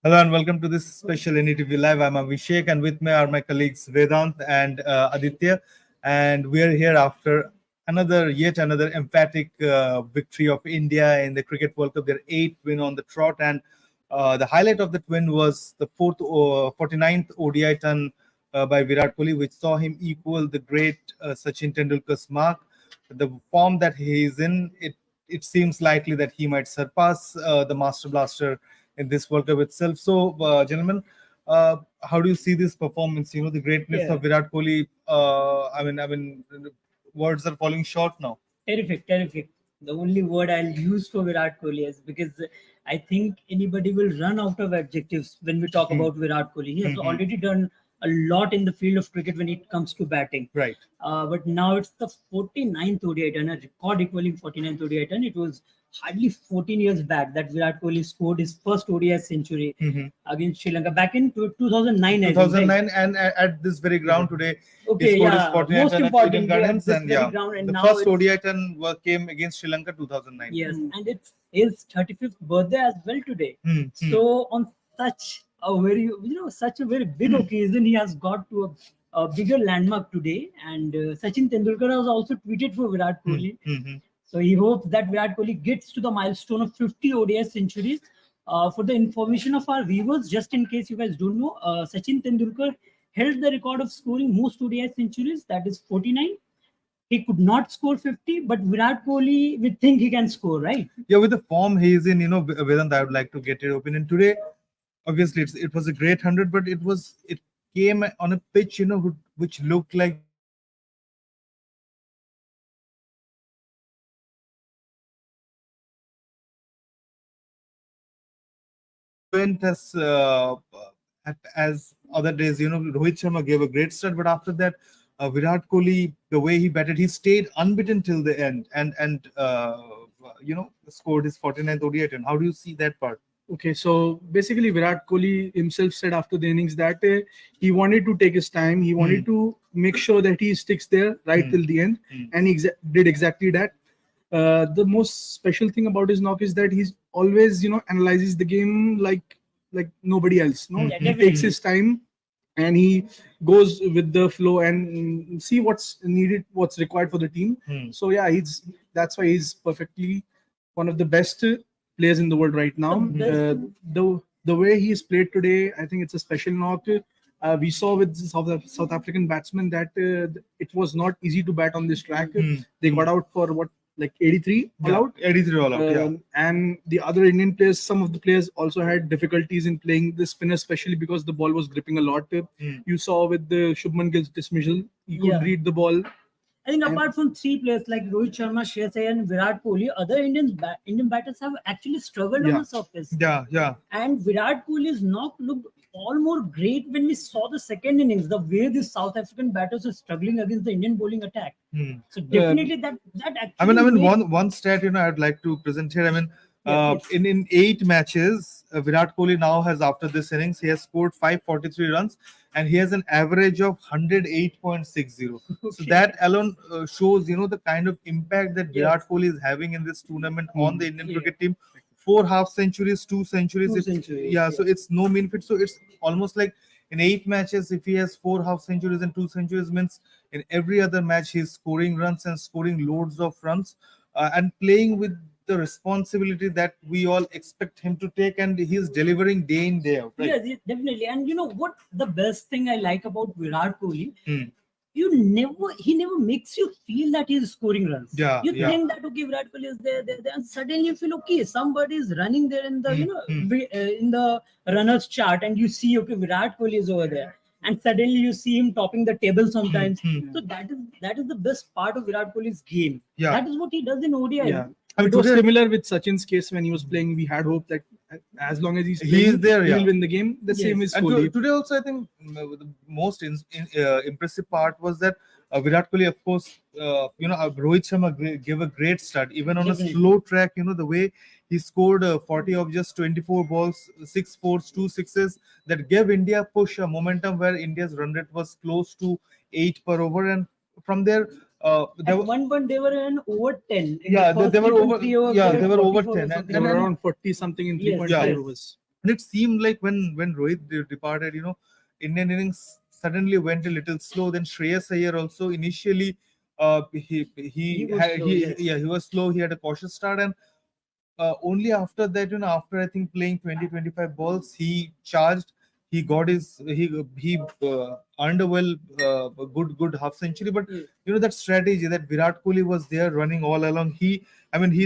Hello and welcome to this special NETV Live. I'm Abhishek, and with me are my colleagues Vedant and Aditya. And we are here after yet another emphatic victory of India in the Cricket World Cup. Their eighth win on the trot, and the highlight of that win was the 49th ODI ton by Virat Kohli, which saw him equal the great Sachin Tendulkar's mark. The form that he is in, it seems likely that he might surpass the Master Blaster in this World Cup itself. So, gentlemen, how do you see this performance? You know, the greatness Yeah, of Virat Kohli. Words are falling short now. terrific, terrific. The only word I'll use for Virat Kohli is because I think anybody will run out of adjectives when we talk about Virat Kohli. He has already done a lot in the field of cricket when it comes to batting. Right. But now it's the 49th ODI ton, a record equaling 49th ODI ton. It was hardly 14 years back that Virat Kohli scored his first ODI century against Sri Lanka back in 2009. I think, right? 2009, and at this very ground today, he Okay, scored his yeah, 49th most run at important, Eden we have Gardens, this and very yeah, ground, and the now first it's ODI ton came against Sri Lanka 2009. yes, and it's his 35th birthday as well today. So on such a very such a very big occasion, he has got to a bigger landmark today. And Sachin Tendulkar has also tweeted for Virat Kohli. So he hopes that Virat Kohli gets to the milestone of 50 ODI centuries. For the information of our viewers, just in case you guys don't know, Sachin Tendulkar held the record of scoring most ODI centuries, that is 49. He could not score 50, but Virat Kohli, we think he can score, right? Yeah, with the form he is in, Vedant, I would like to get your opinion today. Obviously, it was a great 100, but it came on a pitch, which looked like the went as other days. Rohit Sharma gave a great start, but after that, Virat Kohli, the way he batted, he stayed unbeaten till the end, and scored his 49th ODI. And how do you see that part? Okay, so basically, Virat Kohli himself said after the innings that he wanted to take his time. He wanted to make sure that he sticks there right till the end, and he did exactly that. The most special thing about his knock is that he's always, analyzes the game like nobody else. No, Yeah, he definitely. takes his time and he goes with the flow and see what's needed, what's required for the team. So yeah, that's why he's perfectly one of the best players in the world right now. The way he's played today, I think it's a special knock. We saw with the South African batsmen that it was not easy to bat on this track. They got out for what, like 83 all out. 83 all out. Yeah. And the other Indian players, some of the players also had difficulties in playing the spinner, especially because the ball was gripping a lot. You saw with the Shubman Gill's dismissal, he could Yeah. read the ball. I think apart from three players like Rohit Sharma, Shreyas Iyer, and Virat Kohli, other Indian batters have actually struggled on Yeah. the surface. Yeah. And Virat Kohli's knock looked all more great when we saw the second innings, the way the South African batters were struggling against the Indian bowling attack. So definitely that actually. One stat I'd like to present here. In 8 matches, Virat Kohli now has, after this innings, he has scored 543 runs, and he has an average of 108.60. So that alone shows the kind of impact that Virat Kohli is having in this tournament on the Indian cricket team. 4 half centuries, 2 centuries. Two centuries, So it's no mean feat. So it's almost like in 8 matches, if he has 4 half centuries and 2 centuries, means in every other match he's scoring runs and scoring loads of runs, and playing with the responsibility that we all expect him to take, and he's delivering day in day out. Right? Yes, definitely. And you know what? The best thing I like about Virat Kohli, Hmm. he never makes you feel that he's scoring runs. Yeah, You yeah. think that okay, Virat Kohli is there, and suddenly you feel okay, somebody is running there in the in the runners chart, and you see okay, Virat Kohli is over there, and suddenly you see him topping the table sometimes. So that is the best part of Virat Kohli's game. Yeah. That is what he does in ODI. Yeah. I mean, It was today- similar with Sachin's case when he was playing. We had hope that as long as he's He playing, is there, he will yeah. win the game. The Yes. same is And Kohli. today also, I think the most impressive part was that Virat Kohli, of course, Rohit Sharma gave a great start, even on Definitely. a slow track. The way he scored 40 of just 24 balls, 6 fours, 2 sixes, that gave India push, a momentum where India's run rate was close to 8 per over, and from there, At one point, they were in over 10. In Yeah, the first they were 3.3 over- overs, yeah, they were over 44 or 10, something. They were around 40 something in Yes. 3.5 Yeah. overs. And it seemed like when Rohit departed, Indian innings suddenly went a little slow. Then Shreyas Iyer also initially, He was slow, yes. he was slow. He had a cautious start, and only after that, after I think playing 20-25 balls, he charged. He got his earned a good half century. But Yes. that strategy that Virat Kohli was there running all along. He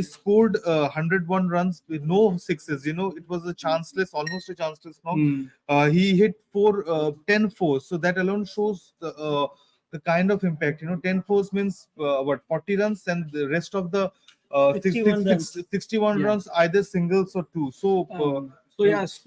scored 101 runs with no sixes. It was almost a chanceless knock. He hit 10 fours. So that alone shows the kind of impact. 10 fours means 40 runs, and the rest of the 61 runs. 61 Yeah. runs, either singles or two. So So yes,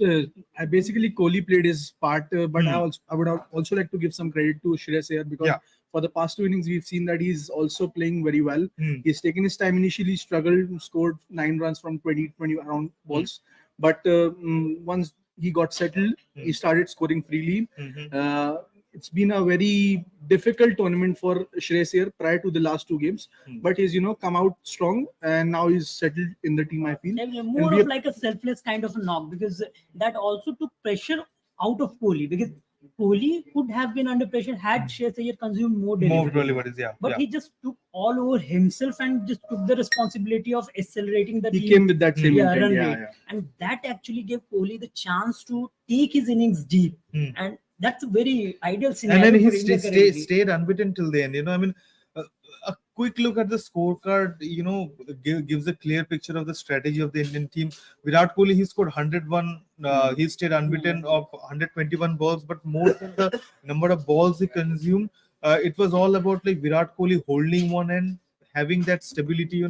I basically Kohli played his part, but I would also like to give some credit to Shreyas Iyer because Yeah. for the past 2 innings we've seen that he's also playing very well. Hmm. He's taken his time. Initially struggled, scored 9 runs from 20 around balls, but once he got settled, he started scoring freely. Mhm. It's been a very difficult tournament for Shreyas Iyer prior to the last 2 games, but he's come out strong and now he's settled in the team. I feel. Definitely And more we of have- like a selfless kind of a knock, because that also took pressure out of Kohli, because Kohli could have been under pressure had Shreyas Iyer consumed more more delivery. deliveries, yeah. But yeah. he just took all over himself and just took the responsibility of accelerating the He team. came with that same Yeah, intent. run Yeah, rate. yeah. And that actually gave Kohli the chance to take his innings deep. And that's a very ideal scenario. And then he for India stayed currently. unbeaten till the end. A quick look at the scorecard, gives a clear picture of the strategy of the Indian team. Virat Kohli, he scored 101. He stayed unbeaten of 121 balls, but more than the number of balls he consumed, it was all about like Virat Kohli holding one end, having that stability,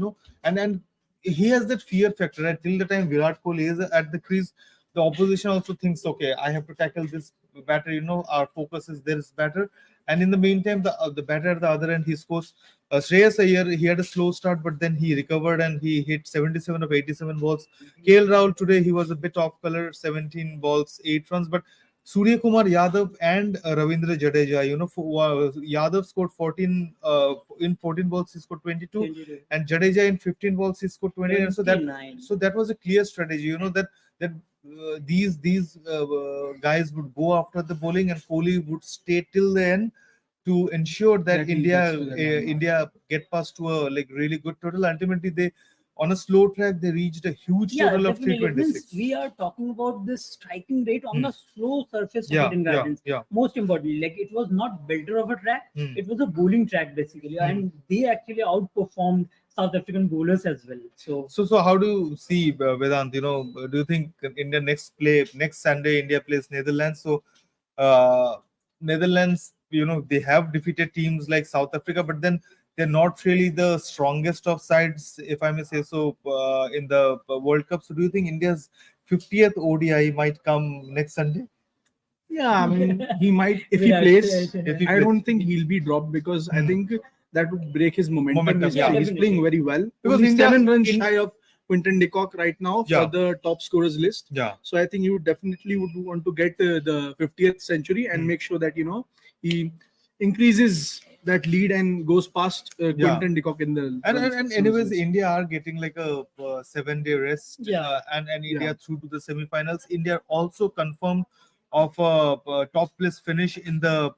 and then he has that fear factor. Right? Till the time Virat Kohli is at the crease, the opposition also thinks, okay, I have to tackle this batter. Our focus is there is batter, and in the meantime, the batter at the other end, he scores. Shreyas Iyer, he had a slow start, but then he recovered and he hit 77 of 87 balls. KL Rahul today, he was a bit off color, 17 balls, 8 runs, but Surya Kumar Yadav and Ravindra Jadeja, Yadav scored 14 in 14 balls, he scored 22, and Jadeja in 15 balls, he scored 20. And so 29. that was a clear strategy, that these guys would go after the bowling, and Kohli would stay till the end to ensure that Exactly, India that's what I want. India get past to a like really good total. Ultimately, they on a slow track they reached a huge Yeah, total of definitely. It means 326. we are talking about this striking rate on the slow surface Yeah, of Eden yeah, Gardens. yeah. Most importantly, like it was not builder of a track, it was a bowling track basically, and they actually outperformed South African bowlers as well. So how do you see Vedant? Do you think India next Sunday India plays Netherlands? So Netherlands, they have defeated teams like South Africa, but then they're not really the strongest of sides, if I may say so, in the World Cup. So do you think India's 50th ODI might come next Sunday? Yeah, I mean, he might if he Yeah, plays. yeah, yeah. If he I plays. don't think he'll be dropped because I think that would break his momentum. Momentum, He's, yeah. he's Definitely. playing very well. Because Only India- 7 runs in- shy of Quinton de Kock right now for Yeah. the top scorers list. Yeah. So I think you definitely would want to get the 50th century and make sure that he increases that lead and goes past Quinton de Kock in the. And anyways, India are getting like a 7-day rest, Yeah. and India Yeah. through to the semi-finals. India also confirmed of a top place finish in the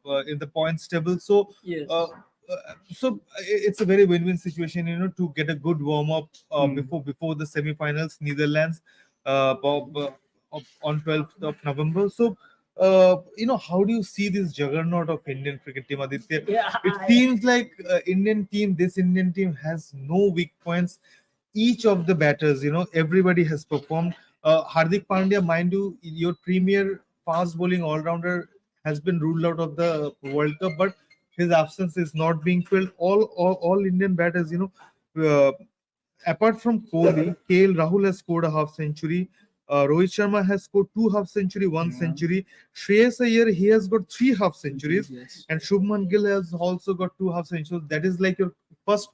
points table. So Yes. it's a very win-win situation, to get a good warm up before the semi-finals, Netherlands, on 12th of November. So. How do you see this juggernaut of Indian cricket team, Aditya? Yeah, It seems like this Indian team has no weak points. Each of the batters, everybody has performed. Hardik Pandya, mind you, your premier fast bowling all-rounder has been ruled out of the World Cup, but his absence is not being filled. All Indian batters, apart from Kohli, KL Rahul has scored a half century. Rohit Sharma has scored 2 half century, 1 century. Shreyas Iyer, he has got 3 half centuries, Yes. and Shubman Gill has also got 2 half centuries. That is like your first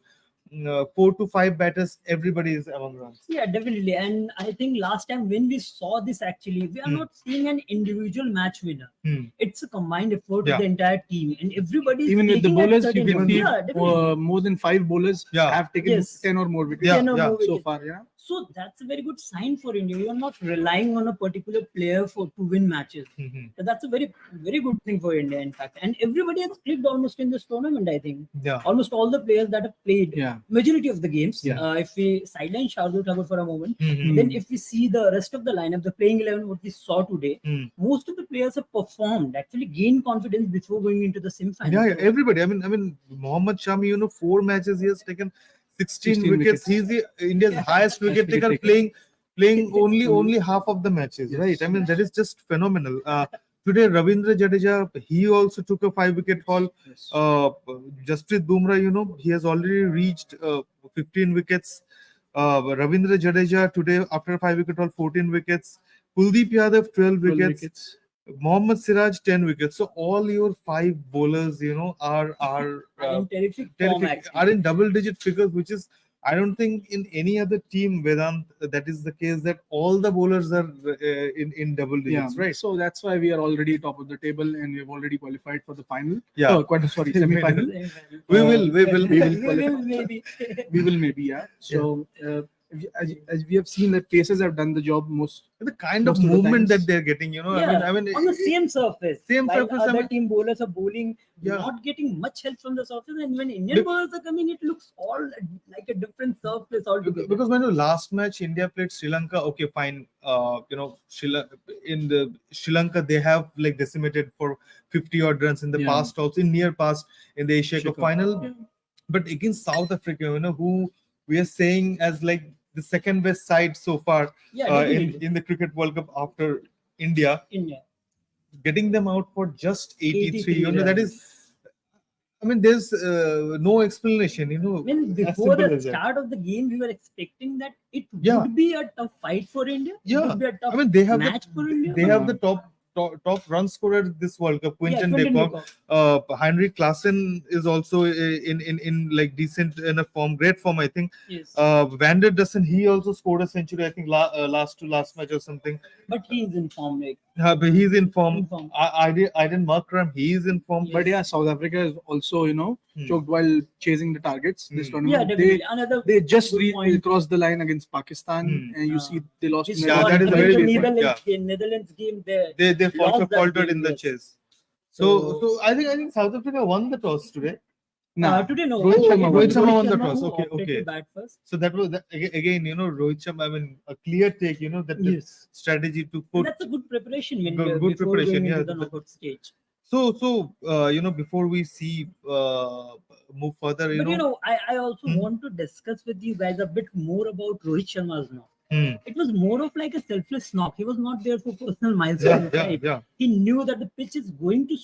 4 to 5 batters. Everybody is among runs. Yeah, definitely. And I think last time when we saw this, actually, we are not seeing an individual match winner. It's a combined effort Yeah. of the entire team, and everybody is Even with the taking at bowlers, you certain can points. see Yeah, definitely. more than 5 bowlers Yeah. have taken Yes. 10 or more wickets Yeah, 10 or yeah. more so wickets. far. Yeah. So that's a very good sign for India. You are not relying on a particular player for to win matches. So that's a very good thing for India, in fact. And everybody has clicked almost in this tournament, I think. Yeah. Almost all the players that have played, Yeah. majority of the games. Yeah. If we sideline Shardul Thakur for a moment, Mhm. then if we see the rest of the lineup, the playing 11, what we saw today, most of the players have performed, actually gained confidence before going into the semi-final. Yeah, everybody. I mean, Mohammad Shami, 4 matches he has taken 16 wickets. He's India's highest wicket taker, playing only half of the matches, Yes. right? I mean, that is just phenomenal. Today, Ravindra Jadeja, he also took a 5-wicket haul. Yes. Jasprit Bumrah, he has already reached 15 wickets. Ravindra Jadeja today, after 5-wicket haul, 14 wickets. Kuldeep Yadav, 12 wickets. Mohammad Siraj 10 wickets. So all your 5 bowlers, are in terrific form, actually. are in double-digit figures, which is, I don't think in any other team, Vedant, that is the case, that all the bowlers are in double digits, right? So that's why we are already top of the table and we've already qualified for the final. Yeah. Semi-final. We will Maybe. We will maybe, yeah. So as we have seen that paces have done the job most. The kind of Most of the movement times. that they're getting, Yeah, I mean, on the same surface. Same While surface, I Other mean- team bowlers are bowling, Yeah. not getting much help from the surface, and when Indian Be- bowlers are coming, it looks all like a different surface altogether. because when the last match India played Sri Lanka, okay, fine. In the Sri Lanka they have like decimated for 50 odd runs in the Yeah. past, also in near past in the Asia Asia Cup Cup. final. Yeah. But against South Africa, who we are saying as like the second best side so far Yeah, in definitely. the Cricket World Cup after India, India. getting them out for just 83. 83 That runs. is. I mean, there's no explanation. I mean, as before simple the as that. start of the game, we were expecting that it Yeah. would be a tough fight for India. It Yeah, would be a tough I mean they have match for India. they but- have the top run scorer this World Cup, Quinton de Quinton de Kock. Kock. Heinrich Klaassen is also in like decent enough form, great form, I think. Yes. Van der Dussen, he also scored a century, I think, last match or something. But he is in form, like. But he's in form. In form. I didn't Markram, he is in form. Yes. But yeah, South Africa is also, choked while chasing the targets this Hmm. tournament. Yeah, definitely. Another They just good point. crossed the line against Pakistan, Hmm. and you see they lost. We in saw Yeah, the that is a against very the big point, Netherlands game. They They lost that faltered game, in the yes. chase. So- So I think South Africa won the toss today. Today, no. Rohit Sharma Rohit Sharma won the Sharma toss. who Okay, opted okay. to bat first. So that was again, Rohit Sharma. I mean, a clear take. That Yes. strategy to And put. that's a good preparation when Good before preparation, going yeah. into the knockout stage. So before we see move further, But I also Hmm. want to discuss with you guys a bit more about Rohit Sharma's knock. Hmm. It was more of like a selfless knock. He was not there for personal Yeah, milestones, yeah, right? yeah. He knew that the pitch is going to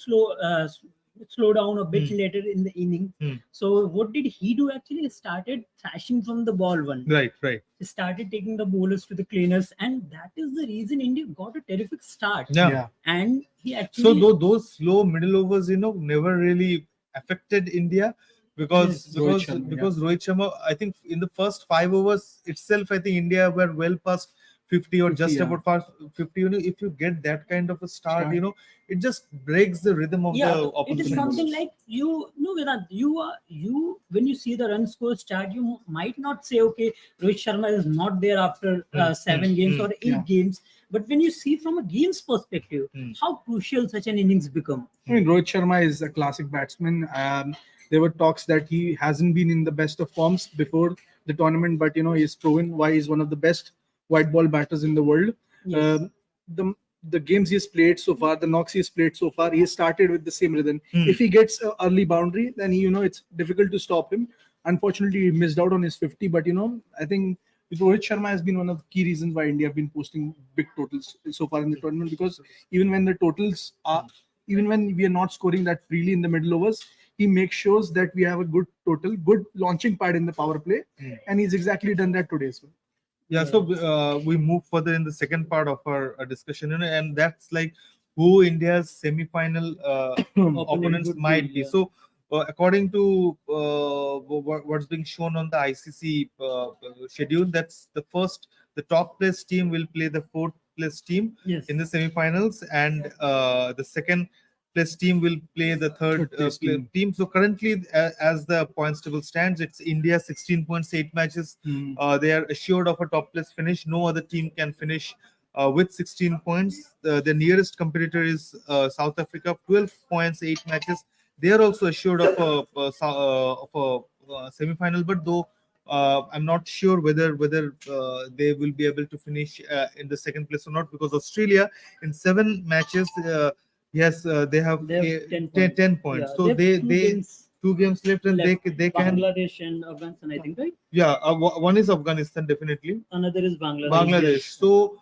slow down a bit Hmm. later in the inning. Hmm. So what did he do? Actually, he started thrashing from the ball one. Right. He started taking the bowlers to the cleaners, and that is the reason India got a terrific start. Yeah. And he So actually those slow middle overs, never really affected India because Yes. because Rohit Sharma, I think in the first 5 overs itself, I think India were well past 50 or 50, just yeah. about past 50. If you get that kind of a start, Start. it just breaks the rhythm of the it opposition. is something bowlers. like Vedant, you when you see the run score start, you might not say, okay, Rohit Sharma is not there after 7 games or 8 yeah. games. But when you see from a game's perspective, how crucial such an innings become. I mean, Rohit Sharma is a classic batsman. There were talks that he hasn't been in the best of forms before the tournament, but he's proven why he's one of the best white ball batters in the world. Yes. The games he has played so far, the knocks he has played so far, he has started with the same rhythm. Hmm. If he gets an early boundary, then it's difficult to stop him. Unfortunately, he missed out on his 50, but I think Rohit Sharma has been one of the key reasons why India have been posting big totals so far in the tournament, because even when we are not scoring that freely in the middle overs, he makes sure that we have a good total, good launching pad in the power play, and he's exactly done that today as well. Yeah, so we move further in the second part of our discussion, and that's like who India's semi-final opponents would be, might be. yeah. So, according to what's being shown on the ICC schedule, that's the top place team will play the fourth place team Yes. in the semi-finals, and the second place team will play the third place team. So currently, as the points table stands, it's India 16 points, 8 matches. They are assured of a top place finish. No other team can finish with 16 points. The nearest competitor is South Africa, 12 points, 8 matches. They are also assured of a semi-final, but though I'm not sure whether they will be able to finish in the second place or not, because Australia in 7 matches, yes, they have, They have 10 10, points. 10 points. Yeah, So they have they 2 games left, and left. they can. Bangladesh and Afghanistan, I think, right? Yeah, one is Afghanistan, definitely. Another is Bangladesh. Bangladesh. So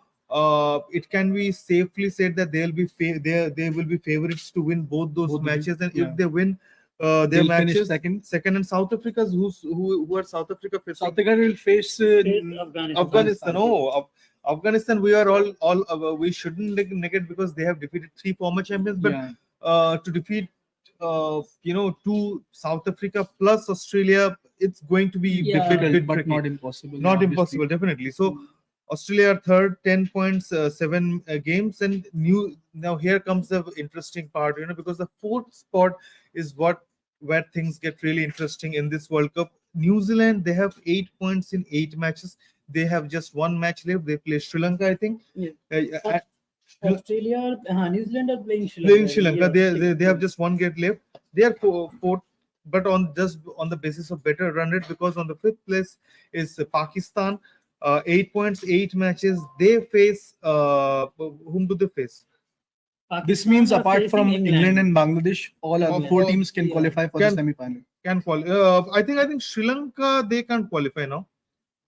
it can be safely said that they'll be they will be favorites to win both those Both the matches, and yeah. if they win their They'll finish matches, second. and South Africa's who are South Africa facing? South Africa will face Face Afghanistan. Afghanistan. Oh, Afghanistan. We are all we shouldn't negate, because they have defeated 3 former champions, but Yeah. to defeat to South Africa plus Australia, it's going to be Yeah. difficult, but tricky. not impossible. Not obviously. impossible, definitely. So Australia are third, 10 points, 7 games, and now here comes the interesting part, because the fourth spot is where things get really interesting in this World Cup. New Zealand, they have 8 points in 8 matches. They have just 1 match left. They play Sri Lanka, I think. Yeah. Uh, Australia, New Zealand are playing Sri Lanka. Playing Sri Lanka, Yeah, they have just 1 game left. They are fourth, but on the basis of better run rate, because on the 5th place is Pakistan, 8 points, 8 matches. They face whom do they face? This means Pakistan are apart from facing England and Bangladesh, all other 4 all- teams can yeah. qualify for Can- the semi-final. Can qualify. I think Sri Lanka, they can't qualify now.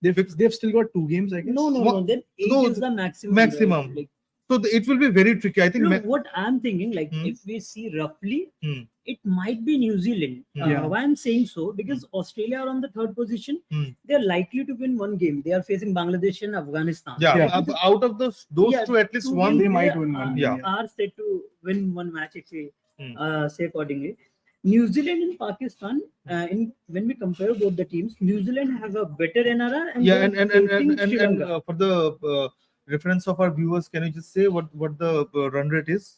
They've still got 2 games, I guess. No. Then 8 No, is the maximum. maximum. Right? Like, So it will be very tricky. I think. no, what I'm thinking, like, Hmm. if we see roughly, Hmm. it might be New Zealand. Yeah. Why I'm saying so? Because Australia are on the 3rd position. Hmm. They're likely to win 1 game. They are facing Bangladesh and Afghanistan. Yeah, out of those Yeah, two, at least 2 one. games They might are- win one game, yeah. Are set to win 1 match if we Hmm. say accordingly. New Zealand and Pakistan, when we compare both the teams, New Zealand have a better NRR, and Yeah, they're and facing Sri Lanka. for the reference of our viewers, can you just say what the run rate is?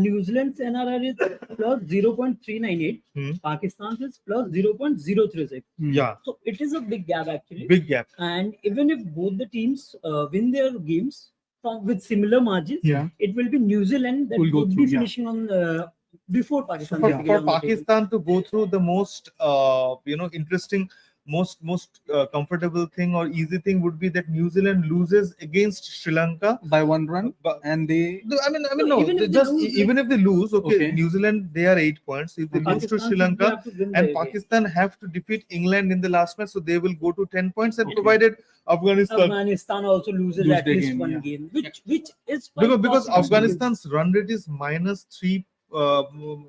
New Zealand's NRR is plus 0.398. Hmm. Pakistan's is plus 0.036. Yeah, So it is a big gap actually. big gap. And even if both the teams win their games with similar margins, Yeah. it will be New Zealand that Will go would be through, yeah. finishing on before Pakistan. For, basically for on the table. Pakistan to go through the most interesting, most comfortable thing or easy thing would be that New Zealand loses against Sri Lanka By 1 run, but and they no, I mean, No, no. even if they Just lose, even if they lose, okay, Okay. New Zealand, they are 8 points. If they lose to Pakistan Sri should Lanka, have to win and the game. Pakistan have to defeat England in the last match, so they will go to 10 points. And provided Afghanistan, Afghanistan also loses Lose at their least game, 1 yeah. game, which is quite because possible. Afghanistan's run rate is minus 3,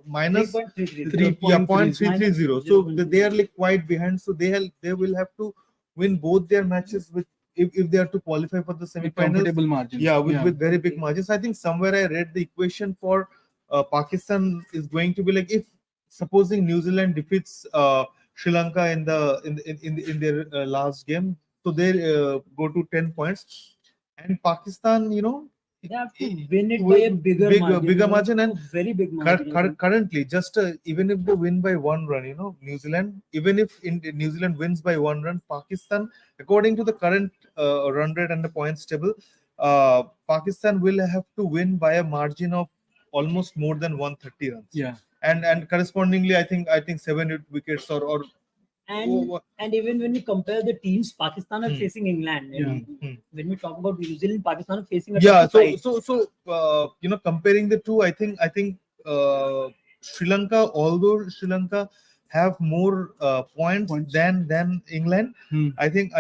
minus 3.333. 0.330. So 0.330. they are like quite behind. So they will have to win both their matches with if they are to qualify for the with semi-finals. comfortable margins. Yeah, with very big margins. I think somewhere I read the equation for Pakistan is going to be like, if supposing New Zealand defeats Sri Lanka in their last game, so they go to 10 points, and Pakistan, They have to win it by a bigger margin. And very big margin. currently, just even if they win by 1 run, New Zealand, even if New Zealand wins by 1 run, Pakistan, according to the current run rate and the points table, Pakistan will have to win by a margin of almost more than 130 runs. Yeah. And correspondingly, I think 7-8 wickets or And even when we compare the teams, Pakistan are Hmm. facing England. Yeah. When we talk about New Zealand, Pakistan are facing a yeah. tougher So side. comparing the two, I think Sri Lanka, although Sri Lanka have more points than England, I think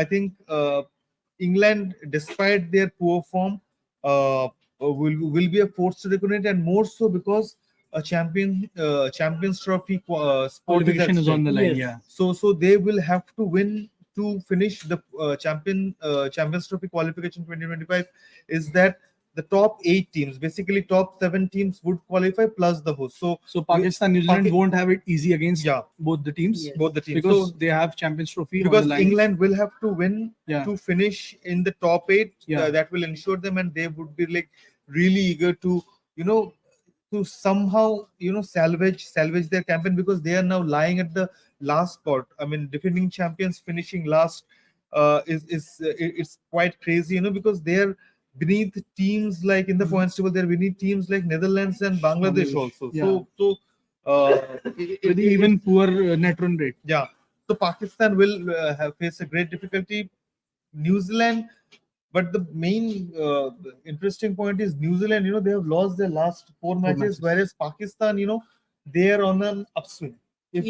England, despite their poor form, will be a force to reckon it, and more so because a Champions Trophy sport is Qualification at is on the stake. line. Yes. Yeah. So they will have to win to finish the Champions Trophy qualification 2025. Is that the top 8 teams, basically top 7 teams would qualify plus the host. So Pakistan, New Zealand Paki- won't have it easy against Yeah. both the teams. Yes. Both the teams. Because So, they have Champions Trophy on because the line. England will have to win Yeah. to finish in the top 8, Yeah. that will ensure them, and they would be like really eager to to somehow salvage their campaign, because they are now lying at the last spot. I mean, defending champions finishing last it's quite crazy, because they're beneath teams like in the points table. They're beneath teams like Netherlands and Bangladesh also. Yeah. So With even poor net run rate. yeah. So Pakistan will have face a great difficulty. New Zealand, but the main interesting point is New Zealand. They have lost their last four matches, whereas Pakistan, they are on an upswing. If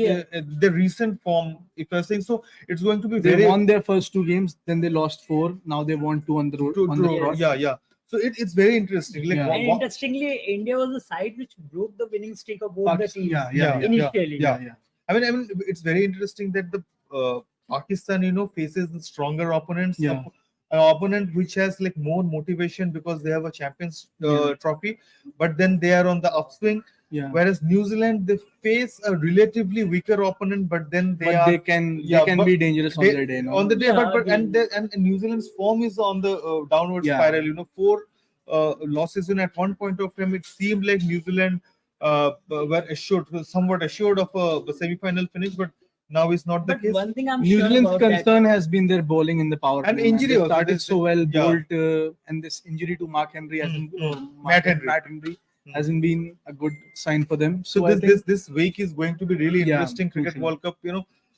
the recent form, if you're saying so, it's going to be They very. won their first 2 games, then they lost 4. Now they won 2 on the road. Yeah. So it's very interesting. Like, And interestingly, India was the side which broke the winning streak of both the teams initially. Yeah. I mean, it's very interesting that the Pakistan, faces the stronger opponents. Yeah. An opponent which has like more motivation because they have a Champions Trophy, but then they are on the upswing. Yeah. Whereas New Zealand, they face a relatively weaker opponent, but then they can be dangerous on their day. No? On the day, and New Zealand's form is on the downward spiral. 4 losses in at one point of time. It seemed like New Zealand were somewhat assured of a semi-final finish, but now is not the case. One thing I'm New sure Zealand's about concern has been their bowling in the power and play. injury They also. started so well. Bolt and this injury to Mark Henry Matt Henry hasn't been a good sign for them. So this week is going to be really interesting. Cricket World Cup.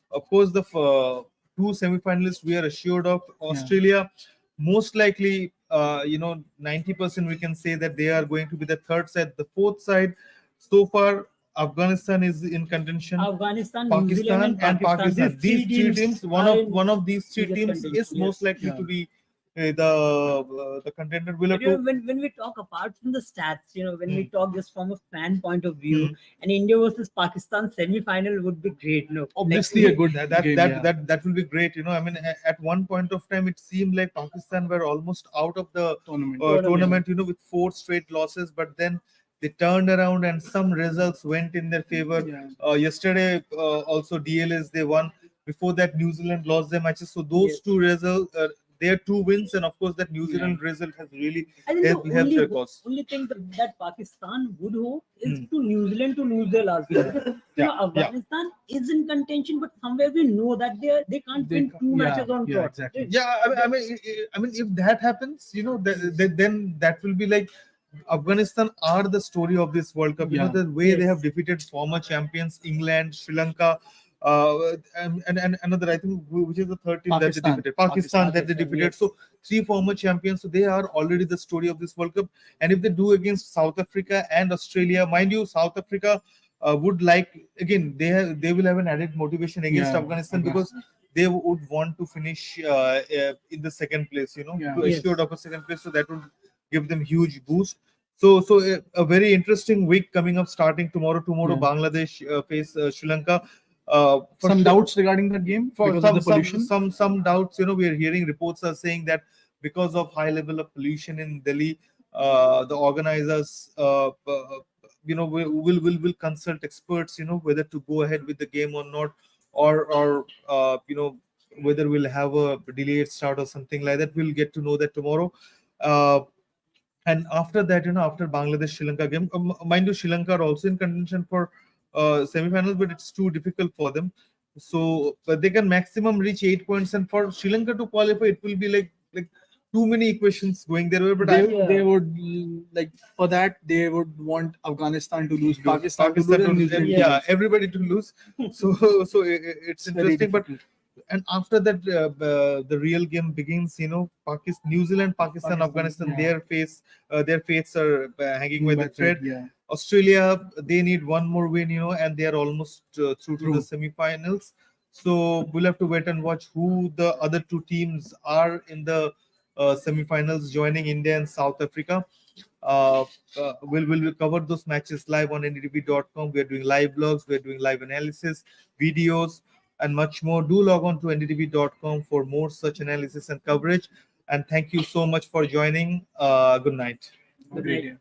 Of course, the 2 semi-finalists we are assured of. Australia, most likely, 90% we can say that they are going to be the third side. The fourth side, so far, Afghanistan is in contention. Afghanistan, Pakistan, New Zealand, and Pakistan. These 3 teams, one of these 3 teams contention. is most likely to be the contender. Will have to. When we talk apart from the stats, when we talk just from a fan point of view, and India versus Pakistan semi-final would be great. Obviously a good game, that will be great. I mean, at one point of time, it seemed like Pakistan were almost out of the tournament. With 4 straight losses, but then they turned around and some results went in their favor. Yesterday, also DLS they won. Before that, New Zealand lost their matches. So those 2 results. Their 2 wins, and of course that New Zealand result has really helped their cause. Only thing that Pakistan would hope is to New Zealand to lose their last game. Afghanistan is in contention, but somewhere we know that they can't win 2 matches on court. Exactly. Yeah, I mean, if that happens, then that will be like Afghanistan are the story of this World Cup. The way they have defeated former champions England, Sri Lanka. And another, I think, which is the third team that they defeated, Pakistan that they defeated. So 3 former champions, so they are already the story of this World Cup. And if they do against South Africa and Australia, mind you, South Africa would like, again, they will have an added motivation against Afghanistan because they would want to finish in the second place, assured of a second place. So that would give them huge boost. So a very interesting week coming up, starting tomorrow. Bangladesh face Sri Lanka. Some doubts regarding that game because of the pollution. Some doubts. We are hearing reports are saying that because of high level of pollution in Delhi, the organizers, will consult experts, whether to go ahead with the game or not, or whether we'll have a delayed start or something like that. We'll get to know that tomorrow. And after that, after Bangladesh Sri Lanka game, mind you, Sri Lanka are also in contention for semi-finals, but it's too difficult for them. So they can maximum reach 8 points, and for Sri Lanka to qualify, it will be like too many equations going their way. But they would like for that they would want Afghanistan to lose, Pakistan to lose, and New Zealand everybody to lose. So it's interesting, but. And after that, the real game begins. New Zealand, Pakistan, Afghanistan. Their fates are hanging by the thread. Australia, they need one more win, and they are almost through to the semi-finals. So we'll have to wait and watch who the other 2 teams are in the semi-finals, joining India and South Africa. We'll cover those matches live on ndtv.com. We are doing live blogs, we are doing live analysis, videos, and much more. Do log on to ndtv.com for more such analysis and coverage. And thank you so much for joining. Good night. Good night.